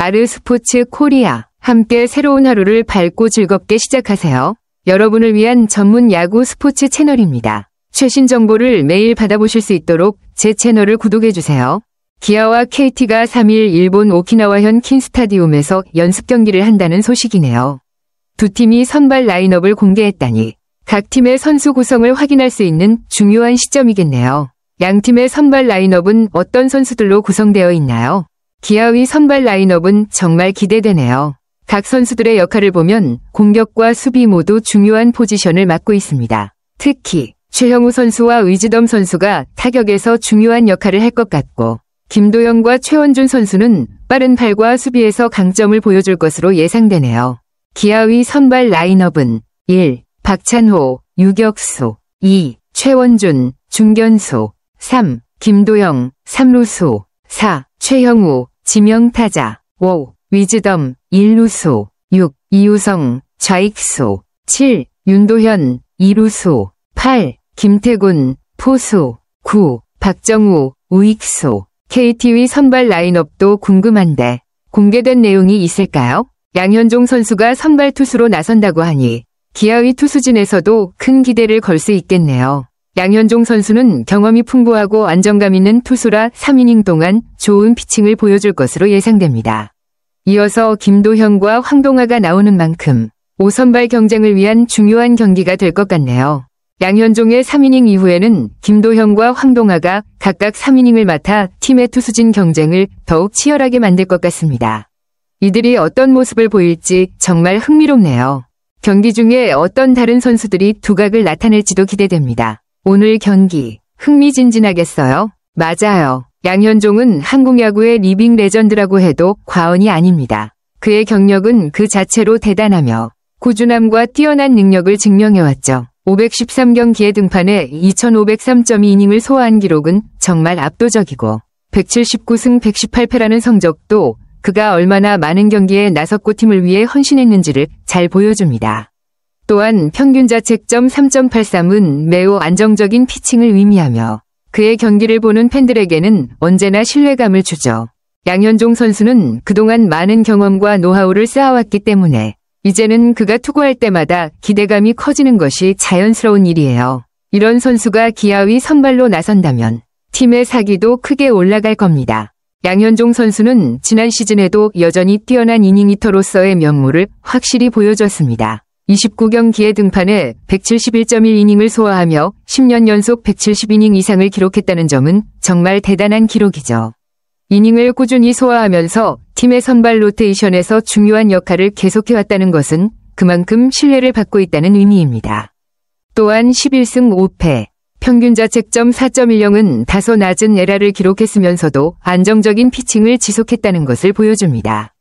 아르스포츠 코리아. 함께 새로운 하루를 밝고 즐겁게 시작하세요. 여러분을 위한 전문 야구 스포츠 채널입니다. 최신 정보를 매일 받아보실 수 있도록 제 채널을 구독해주세요. 기아와 KT가 3일 일본 오키나와현 킨스타디움에서 연습 경기를 한다는 소식이네요. 두 팀이 선발 라인업을 공개했다니 각 팀의 선수 구성을 확인할 수 있는 중요한 시점이겠네요. 양 팀의 선발 라인업은 어떤 선수들로 구성되어 있나요? 기아의 선발 라인업은 정말 기대되네요. 각 선수들의 역할을 보면 공격과 수비 모두 중요한 포지션을 맡고 있습니다. 특히 최형우 선수와 의지덤 선수가 타격에서 중요한 역할을 할 것 같고, 김도영과 최원준 선수는 빠른 팔과 수비에서 강점을 보여줄 것으로 예상되네요. 기아의 선발 라인업은 1. 박찬호, 유격수 2. 최원준, 중견수 3. 김도영, 3루수 4. 최형우, 지명타자 5. 위즈덤, 1루수 6. 이우성, 좌익수 7. 윤도현, 2루수 8. 김태군, 포수 9. 박정우, 우익수. KT의 선발 라인업도 궁금한데 공개된 내용이 있을까요? 양현종 선수가 선발 투수로 나선다고 하니 기아의 투수진에서도 큰 기대를 걸 수 있겠네요. 양현종 선수는 경험이 풍부하고 안정감 있는 투수라 3이닝 동안 좋은 피칭을 보여줄 것으로 예상됩니다. 이어서 김도현과 황동아가 나오는 만큼 5선발 경쟁을 위한 중요한 경기가 될 것 같네요. 양현종의 3이닝 이후에는 김도현과 황동아가 각각 3이닝을 맡아 팀의 투수진 경쟁을 더욱 치열하게 만들 것 같습니다. 이들이 어떤 모습을 보일지 정말 흥미롭네요. 경기 중에 어떤 다른 선수들이 두각을 나타낼지도 기대됩니다. 오늘 경기 흥미진진하겠어요? 맞아요. 양현종은 한국 야구의 리빙 레전드라고 해도 과언이 아닙니다. 그의 경력은 그 자체로 대단하며 꾸준함과 뛰어난 능력을 증명해왔죠. 513경기에 등판해 2503.2이닝을 소화한 기록은 정말 압도적이고 179승 118패라는 성적도 그가 얼마나 많은 경기에 나섰고 팀을 위해 헌신했는지를 잘 보여줍니다. 또한 평균 자책점 3.83은 매우 안정적인 피칭을 의미하며 그의 경기를 보는 팬들에게는 언제나 신뢰감을 주죠. 양현종 선수는 그동안 많은 경험과 노하우를 쌓아왔기 때문에 이제는 그가 투구할 때마다 기대감이 커지는 것이 자연스러운 일이에요. 이런 선수가 기아의 선발로 나선다면 팀의 사기도 크게 올라갈 겁니다. 양현종 선수는 지난 시즌에도 여전히 뛰어난 이닝 히터로서의 면모를 확실히 보여줬습니다. 29경기에 등판해 171.1이닝을 소화하며 10년 연속 170이닝 이상을 기록했다는 점은 정말 대단한 기록이죠. 이닝을 꾸준히 소화하면서 팀의 선발 로테이션에서 중요한 역할을 계속해왔다는 것은 그만큼 신뢰를 받고 있다는 의미입니다. 또한 11승 5패, 평균 자책점 4.10은 다소 낮은 에라를 기록했으면서도 안정적인 피칭을 지속했다는 것을 보여줍니다.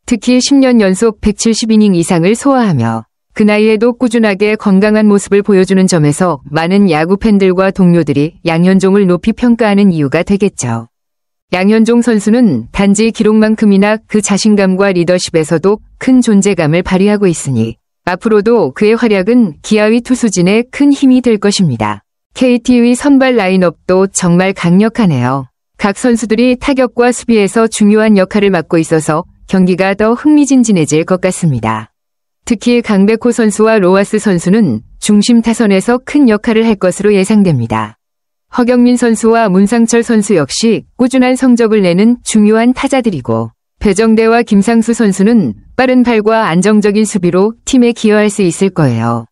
특히 10년 연속 170이닝 이상을 소화하며 그 나이에도 꾸준하게 건강한 모습을 보여주는 점에서 많은 야구 팬들과 동료들이 양현종을 높이 평가하는 이유가 되겠죠. 양현종 선수는 단지 기록만큼이나 그 자신감과 리더십에서도 큰 존재감을 발휘하고 있으니 앞으로도 그의 활약은 기아의 투수진에 큰 힘이 될 것입니다. KT의 선발 라인업도 정말 강력하네요. 각 선수들이 타격과 수비에서 중요한 역할을 맡고 있어서 경기가 더 흥미진진해질 것 같습니다. 특히 강백호 선수와 로하스 선수는 중심 타선에서 큰 역할을 할 것으로 예상됩니다. 허경민 선수와 문상철 선수 역시 꾸준한 성적을 내는 중요한 타자들이고 배정대와 김상수 선수는 빠른 발과 안정적인 수비로 팀에 기여할 수 있을 거예요.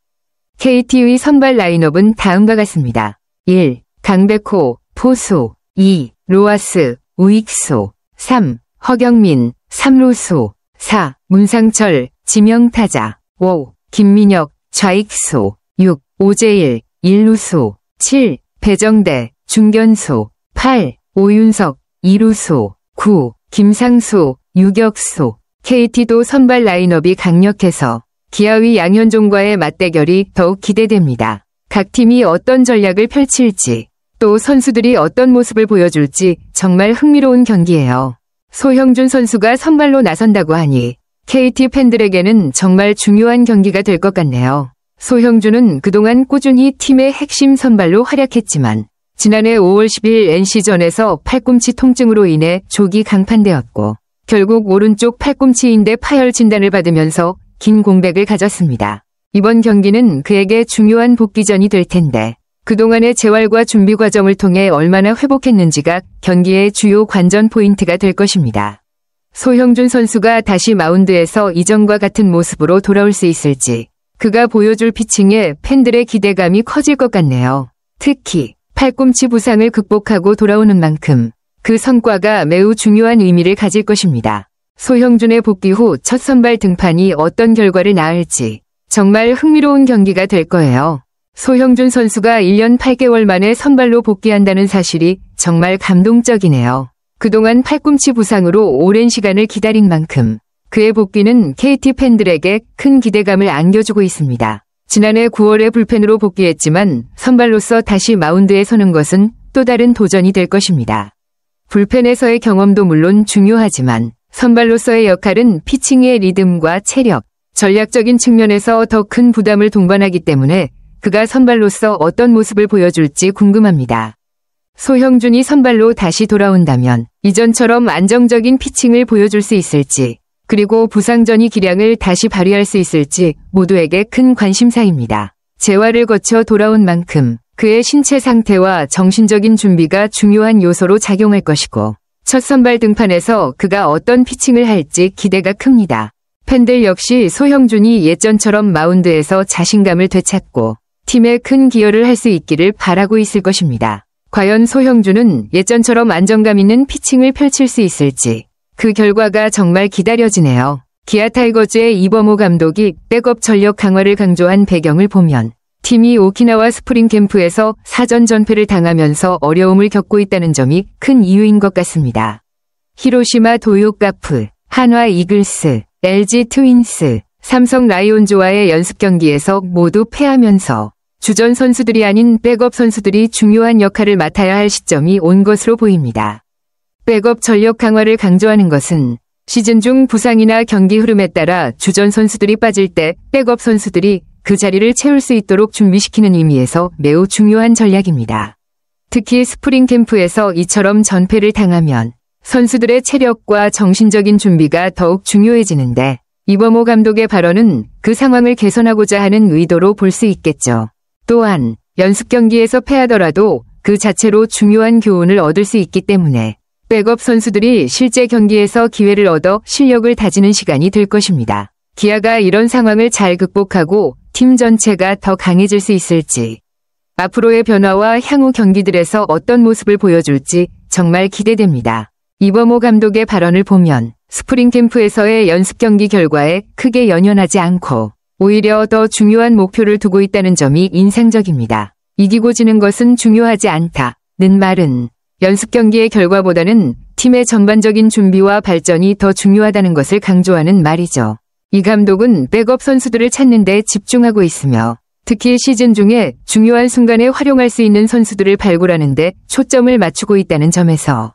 KT의 선발 라인업은 다음과 같습니다. 1. 강백호, 포수 2. 로하스, 우익수 3. 허경민, 3루수 4. 문상철, 지명타자 5. 김민혁, 좌익수 6. 오재일, 1루수 7. 배정대, 중견수 8. 오윤석, 2루수 9. 김상수, 유격수. KT도 선발 라인업이 강력해서 기아의 양현종과의 맞대결이 더욱 기대됩니다. 각 팀이 어떤 전략을 펼칠지 또 선수들이 어떤 모습을 보여줄지 정말 흥미로운 경기예요. 소형준 선수가 선발로 나선다고 하니 KT 팬들에게는 정말 중요한 경기가 될 것 같네요. 소형준은 그동안 꾸준히 팀의 핵심 선발로 활약했지만 지난해 5월 10일 NC전에서 팔꿈치 통증으로 인해 조기 강판되었고 결국 오른쪽 팔꿈치인대 파열 진단을 받으면서 긴 공백을 가졌습니다. 이번 경기는 그에게 중요한 복귀전이 될 텐데 그동안의 재활과 준비 과정을 통해 얼마나 회복했는지가 경기의 주요 관전 포인트가 될 것입니다. 소형준 선수가 다시 마운드에서 이전과 같은 모습으로 돌아올 수 있을지 그가 보여줄 피칭에 팬들의 기대감이 커질 것 같네요. 특히 팔꿈치 부상을 극복하고 돌아오는 만큼 그 성과가 매우 중요한 의미를 가질 것입니다. 소형준의 복귀 후 첫 선발 등판이 어떤 결과를 낳을지 정말 흥미로운 경기가 될 거예요. 소형준 선수가 1년 8개월 만에 선발로 복귀한다는 사실이 정말 감동적이네요. 그동안 팔꿈치 부상으로 오랜 시간을 기다린 만큼 그의 복귀는 KT 팬들에게 큰 기대감을 안겨주고 있습니다. 지난해 9월에 불펜으로 복귀했지만 선발로서 다시 마운드에 서는 것은 또 다른 도전이 될 것입니다. 불펜에서의 경험도 물론 중요하지만 선발로서의 역할은 피칭의 리듬과 체력, 전략적인 측면에서 더 큰 부담을 동반하기 때문에 그가 선발로서 어떤 모습을 보여줄지 궁금합니다. 소형준이 선발로 다시 돌아온다면 이전처럼 안정적인 피칭을 보여줄 수 있을지 그리고 부상 전이 기량을 다시 발휘할 수 있을지 모두에게 큰 관심사입니다. 재활을 거쳐 돌아온 만큼 그의 신체 상태와 정신적인 준비가 중요한 요소로 작용할 것이고 첫 선발 등판에서 그가 어떤 피칭을 할지 기대가 큽니다. 팬들 역시 소형준이 예전처럼 마운드에서 자신감을 되찾고 팀에 큰 기여를 할 수 있기를 바라고 있을 것입니다. 과연 소형준은 예전처럼 안정감 있는 피칭을 펼칠 수 있을지 그 결과가 정말 기다려지네요. 기아 타이거즈의 이범호 감독이 백업 전력 강화를 강조한 배경을 보면 팀이 오키나와 스프링 캠프에서 사전 전패를 당하면서 어려움을 겪고 있다는 점이 큰 이유인 것 같습니다. 히로시마 도요카프, 한화 이글스, LG 트윈스, 삼성 라이온즈와의 연습 경기에서 모두 패하면서 주전 선수들이 아닌 백업 선수들이 중요한 역할을 맡아야 할 시점이 온 것으로 보입니다. 백업 전력 강화를 강조하는 것은 시즌 중 부상이나 경기 흐름에 따라 주전 선수들이 빠질 때 백업 선수들이 그 자리를 채울 수 있도록 준비시키는 의미에서 매우 중요한 전략입니다. 특히 스프링 캠프에서 이처럼 전패를 당하면 선수들의 체력과 정신적인 준비가 더욱 중요해지는데 이범호 감독의 발언은 그 상황을 개선하고자 하는 의도로 볼 수 있겠죠. 또한 연습 경기에서 패하더라도 그 자체로 중요한 교훈을 얻을 수 있기 때문에 백업 선수들이 실제 경기에서 기회를 얻어 실력을 다지는 시간이 될 것입니다. 기아가 이런 상황을 잘 극복하고 팀 전체가 더 강해질 수 있을지 앞으로의 변화와 향후 경기들에서 어떤 모습을 보여줄지 정말 기대됩니다. 이범호 감독의 발언을 보면 스프링 캠프에서의 연습 경기 결과에 크게 연연하지 않고 오히려 더 중요한 목표를 두고 있다는 점이 인상적입니다. 이기고 지는 것은 중요하지 않다는 말은 연습 경기의 결과보다는 팀의 전반적인 준비와 발전이 더 중요하다는 것을 강조하는 말이죠. 이 감독은 백업 선수들을 찾는 데 집중하고 있으며 특히 시즌 중에 중요한 순간에 활용할 수 있는 선수들을 발굴하는 데 초점을 맞추고 있다는 점에서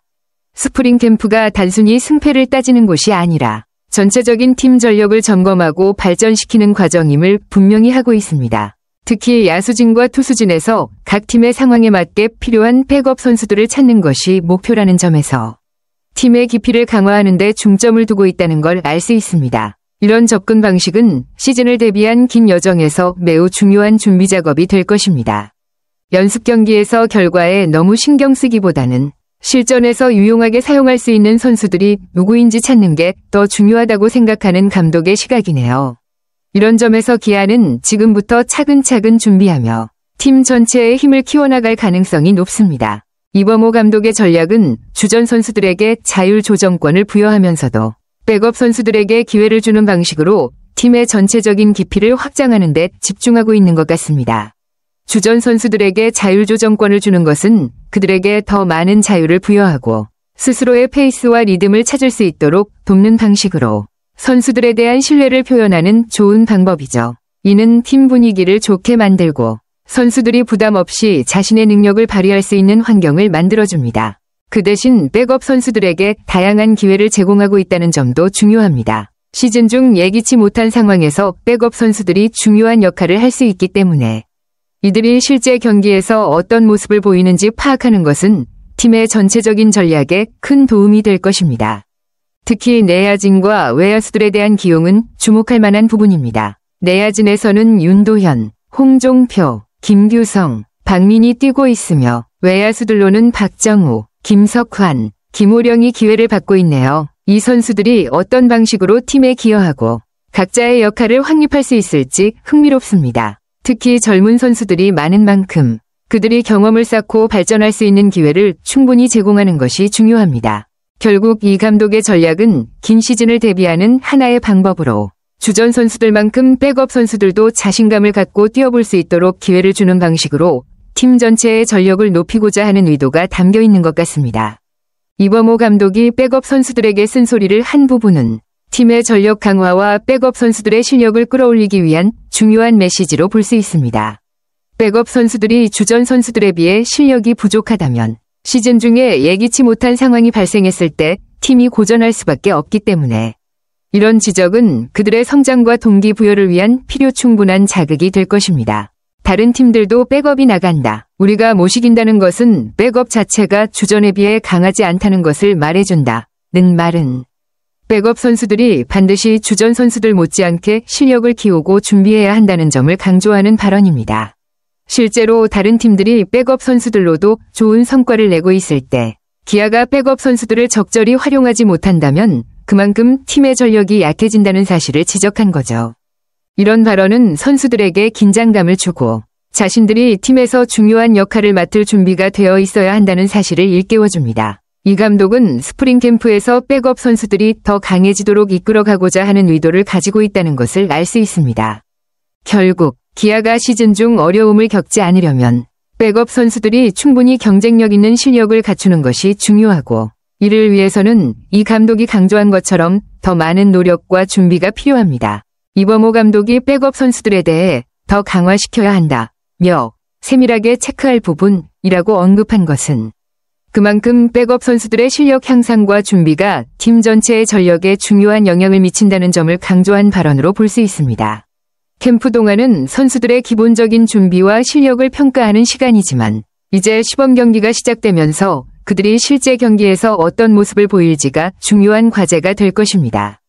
스프링 캠프가 단순히 승패를 따지는 곳이 아니라 전체적인 팀 전력을 점검하고 발전시키는 과정임을 분명히 하고 있습니다. 특히 야수진과 투수진에서 각 팀의 상황에 맞게 필요한 백업 선수들을 찾는 것이 목표라는 점에서 팀의 깊이를 강화하는 데 중점을 두고 있다는 걸 알 수 있습니다. 이런 접근 방식은 시즌을 대비한 긴 여정에서 매우 중요한 준비 작업이 될 것입니다. 연습 경기에서 결과에 너무 신경 쓰기보다는 실전에서 유용하게 사용할 수 있는 선수들이 누구인지 찾는 게 더 중요하다고 생각하는 감독의 시각이네요. 이런 점에서 기아는 지금부터 차근차근 준비하며 팀 전체의 힘을 키워나갈 가능성이 높습니다. 이범호 감독의 전략은 주전 선수들에게 자율 조정권을 부여하면서도 백업 선수들에게 기회를 주는 방식으로 팀의 전체적인 깊이를 확장하는 데 집중하고 있는 것 같습니다. 주전 선수들에게 자율 조정권을 주는 것은 그들에게 더 많은 자유를 부여하고 스스로의 페이스와 리듬을 찾을 수 있도록 돕는 방식으로 선수들에 대한 신뢰를 표현하는 좋은 방법이죠. 이는 팀 분위기를 좋게 만들고 선수들이 부담 없이 자신의 능력을 발휘할 수 있는 환경을 만들어줍니다. 그 대신 백업 선수들에게 다양한 기회를 제공하고 있다는 점도 중요합니다. 시즌 중 예기치 못한 상황에서 백업 선수들이 중요한 역할을 할 수 있기 때문에 이들이 실제 경기에서 어떤 모습을 보이는지 파악하는 것은 팀의 전체적인 전략에 큰 도움이 될 것입니다. 특히 내야진과 외야수들에 대한 기용은 주목할 만한 부분입니다. 내야진에서는 윤도현, 홍종표, 김규성, 박민이 뛰고 있으며 외야수들로는 박정우, 김석환, 김호령이 기회를 받고 있네요. 이 선수들이 어떤 방식으로 팀에 기여하고 각자의 역할을 확립할 수 있을지 흥미롭습니다. 특히 젊은 선수들이 많은 만큼 그들이 경험을 쌓고 발전할 수 있는 기회를 충분히 제공하는 것이 중요합니다. 결국 이 감독의 전략은 긴 시즌을 대비하는 하나의 방법으로 주전 선수들만큼 백업 선수들도 자신감을 갖고 뛰어볼 수 있도록 기회를 주는 방식으로 팀 전체의 전력을 높이고자 하는 의도가 담겨 있는 것 같습니다. 이범호 감독이 백업 선수들에게 쓴소리를 한 부분은 팀의 전력 강화와 백업 선수들의 실력을 끌어올리기 위한 중요한 메시지로 볼 수 있습니다. 백업 선수들이 주전 선수들에 비해 실력이 부족하다면 시즌 중에 예기치 못한 상황이 발생했을 때 팀이 고전할 수밖에 없기 때문에 이런 지적은 그들의 성장과 동기부여를 위한 필요 충분한 자극이 될 것입니다. 다른 팀들도 백업이 나간다. 우리가 못 이긴다는 것은 백업 자체가 주전에 비해 강하지 않다는 것을 말해준다. 는 말은 백업 선수들이 반드시 주전 선수들 못지않게 실력을 키우고 준비해야 한다는 점을 강조하는 발언입니다. 실제로 다른 팀들이 백업 선수들로도 좋은 성과를 내고 있을 때 기아가 백업 선수들을 적절히 활용하지 못한다면 그만큼 팀의 전력이 약해진다는 사실을 지적한 거죠. 이런 발언은 선수들에게 긴장감을 주고 자신들이 팀에서 중요한 역할을 맡을 준비가 되어 있어야 한다는 사실을 일깨워줍니다. 이 감독은 스프링 캠프에서 백업 선수들이 더 강해지도록 이끌어가고자 하는 의도를 가지고 있다는 것을 알 수 있습니다. 결국 기아가 시즌 중 어려움을 겪지 않으려면 백업 선수들이 충분히 경쟁력 있는 실력을 갖추는 것이 중요하고 이를 위해서는 이 감독이 강조한 것처럼 더 많은 노력과 준비가 필요합니다. 이범호 감독이 백업 선수들에 대해 더 강화시켜야 한다며 세밀하게 체크할 부분이라고 언급한 것은 그만큼 백업 선수들의 실력 향상과 준비가 팀 전체의 전력에 중요한 영향을 미친다는 점을 강조한 발언으로 볼 수 있습니다. 캠프 동안은 선수들의 기본적인 준비와 실력을 평가하는 시간이지만 이제 시범 경기가 시작되면서 그들이 실제 경기에서 어떤 모습을 보일지가 중요한 과제가 될 것입니다.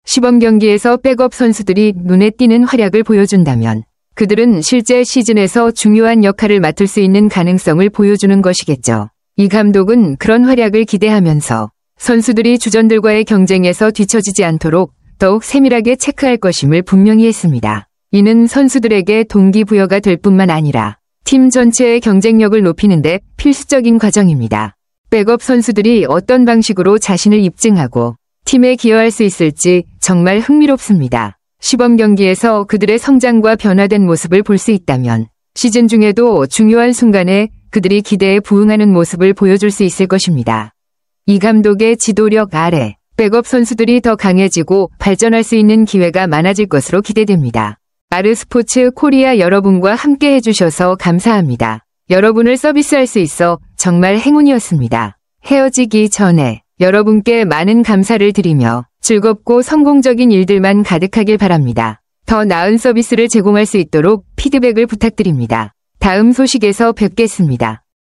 시범 경기에서 백업 선수들이 눈에 띄는 활약을 보여준다면 그들은 실제 시즌에서 중요한 역할을 맡을 수 있는 가능성을 보여주는 것이겠죠. 이 감독은 그런 활약을 기대하면서 선수들이 주전들과의 경쟁에서 뒤처지지 않도록 더욱 세밀하게 체크할 것임을 분명히 했습니다. 이는 선수들에게 동기부여가 될 뿐만 아니라 팀 전체의 경쟁력을 높이는 데 필수적인 과정입니다. 백업 선수들이 어떤 방식으로 자신을 입증하고 팀에 기여할 수 있을지 정말 흥미롭습니다. 시범 경기에서 그들의 성장과 변화된 모습을 볼 수 있다면 시즌 중에도 중요한 순간에 그들이 기대에 부응하는 모습을 보여줄 수 있을 것입니다. 이 감독의 지도력 아래 백업 선수들이 더 강해지고 발전할 수 있는 기회가 많아질 것으로 기대됩니다. 아르스포츠 코리아 여러분과 함께 해주셔서 감사합니다. 여러분을 서비스할 수 있어 정말 행운이었습니다. 헤어지기 전에 여러분께 많은 감사를 드리며 즐겁고 성공적인 일들만 가득하길 바랍니다. 더 나은 서비스를 제공할 수 있도록 피드백을 부탁드립니다. 다음 소식에서 뵙겠습니다.